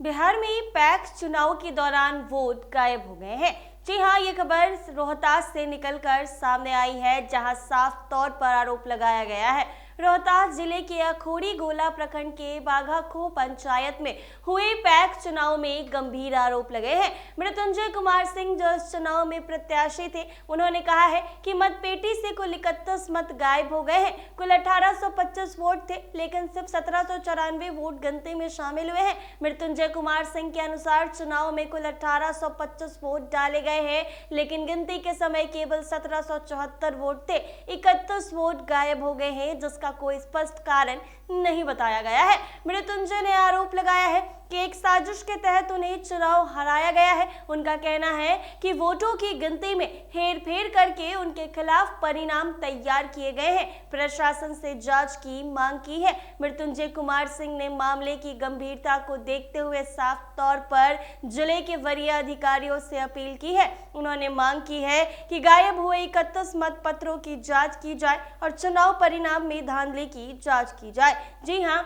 बिहार में पैक्स चुनाव के दौरान वोट गायब हो गए हैं। जी हां, ये खबर रोहतास से निकलकर सामने आई है, जहां साफ तौर पर आरोप लगाया गया है। रोहतास जिले के अखोरी गोला प्रखंड के बाघाखो पंचायत में हुए पैक्स चुनाव में गंभीर आरोप लगे हैं। मृत्युंजय कुमार सिंह जो इस चुनाव में प्रत्याशी थे, उन्होंने कहा है कि मतपेटी से कुल 31 मत गायब हो गए हैं। कुल 1825 वोट थे, लेकिन सिर्फ 1794 वोट गिनती में शामिल हुए हैं। मृत्युंजय कुमार सिंह के अनुसार चुनाव में कुल 1825 वोट डाले गए हैं, लेकिन गिनती के समय केवल 1774 वोट थे। 31 वोट गायब हो गए हैं, जिसका कोई स्पष्ट कारण नहीं बताया गया है। मृत्युंजय ने आरोप लगाया है कि एक साजिश के तहत उन्हें चुनाव हराया गया है। उनका कहना है कि वोटों की गिनती में हेरफेर करके उनके खिलाफ परिणाम तैयार किए गए हैं। प्रशासन से जांच की मांग की है। मृत्युंजय कुमार सिंह ने मामले की गंभीरता को देखते हुए साफ तौर पर जिले के वरीय अधिकारियों से अपील की है। उन्होंने मांग की है कि गायब हुए 31 मत पत्रों की जांच की जाए और चुनाव परिणाम में धांधली की जांच की जाए। जी हां,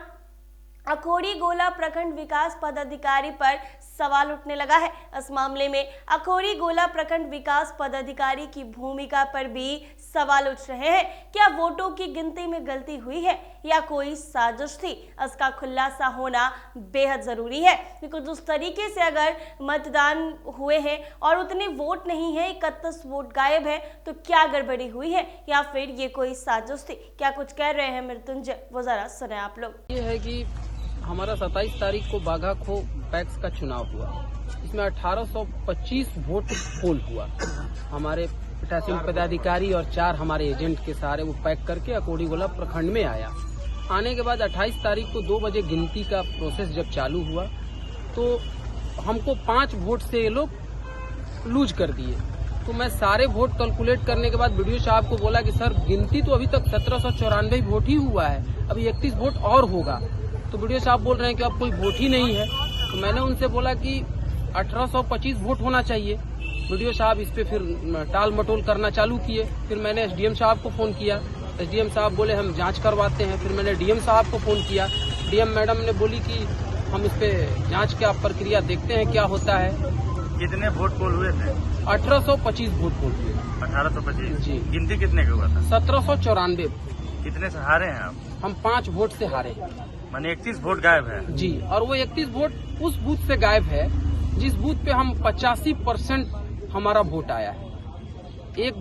अखोरी गोला प्रखंड विकास पदाधिकारी पर सवाल उठने लगा है। इस मामले में अखोरी गोला प्रखंड विकास पदाधिकारी की भूमिका पर भी सवाल उठ रहे हैं। क्या वोटों की गिनती में गलती हुई है या कोई साजिश थी? इसका खुलासा होना बेहद जरूरी है, क्योंकि जिस तरीके से अगर मतदान हुए हैं और उतने वोट नहीं है, 31 वोट गायब है, तो क्या गड़बड़ी हुई है या फिर ये कोई साजिश थी? क्या कुछ कह रहे हैं मृत्युंजय, वो जरा सुने आप लोग। ये है कि हमारा 27 तारीख को बाघाखो पैक्स का चुनाव हुआ। इसमें 1825 वोट पोल हुआ। हमारे पीठासीन पदाधिकारी और 4 हमारे एजेंट के सारे वो पैक करके अखोरी गोला प्रखंड में आया। आने के बाद 28 तारीख को 2 बजे गिनती का प्रोसेस जब चालू हुआ, तो हमको 5 वोट से ये लोग लूज कर दिए। तो मैं सारे वोट कैलकुलेट करने के बाद वीडियो साहब को बोला कि सर, गिनती तो अभी तक 1794 वोट ही हुआ है, अभी 31 वोट और होगा। तो वीडियो साहब बोल रहे हैं कि अब कोई वोट ही नहीं है। तो मैंने उनसे बोला कि 1825 वोट होना चाहिए। वीडियो साहब इस पे फिर टाल मटोल करना चालू किए। फिर मैंने एसडीएम साहब को फोन किया। एसडीएम साहब बोले हम जांच करवाते हैं। फिर मैंने डीएम साहब को फोन किया। डीएम मैडम ने बोली कि हम इस पे जांच की प्रक्रिया देखते हैं क्या होता है। कितने वोट पोल हुए थे? 1825 वोट पोल हुए। 1825 जी। गिनती कितने का हुआ था? 1794। कितने से हारे हैं आप? हम 5 वोट से हारे। माने 31 वोट गायब है? जी, और वो 31 वोट उस बूथ से गायब है जिस बूथ पे हम 85% हमारा वोट आया है। एक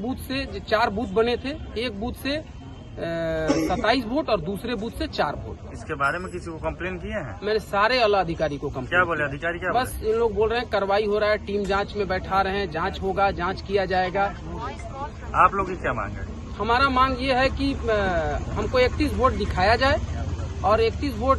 बूथ से 4 बूथ बने थे। एक बूथ से 27 वोट और दूसरे बूथ से 4 वोट। इसके बारे में किसी को कंप्लेन किए हैं? मैंने सारे आला अधिकारी को कंप्लेन क्या बोले अधिकारी? क्या बस इन लोग बोल रहे हैं कार्रवाई हो रहा है, टीम जांच में बैठा रहे हैं, जांच होगा, जांच किया जाएगा। आप लोग की क्या मांग है? हमारा मांग ये है कि हमको 31 वोट दिखाया जाए और 31 वोट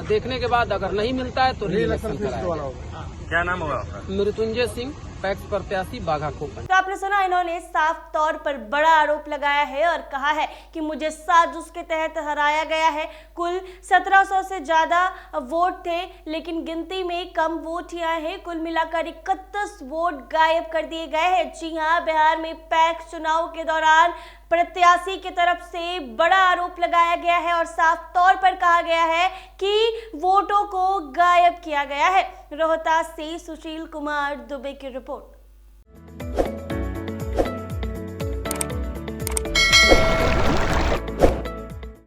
देखने के बाद अगर नहीं मिलता है तो री-इलेक्शन कराया जाए। क्या नाम होगा आपका? मृत्युंजय सिंह, पैक्स प्रत्याशी बाघाखो। तो आपने सुना, इन्होंने साफ तौर पर बड़ा आरोप लगाया है और कहा है कि मुझे साजिश के तहत हराया गया है। कुल 1700 से ज्यादा वोट थे, लेकिन गिनती में कम वोट ही आए हैं। कुल मिलाकर 31 वोट गायब कर दिए गए हैं। जी हाँ, बिहार में पैक्स चुनाव के दौरान प्रत्याशी की तरफ से बड़ा आरोप लगाया गया है और साफ तौर पर कहा गया है कि वोटों को गायब किया गया है। रोहतास से सुशील कुमार दुबे की रिपोर्ट।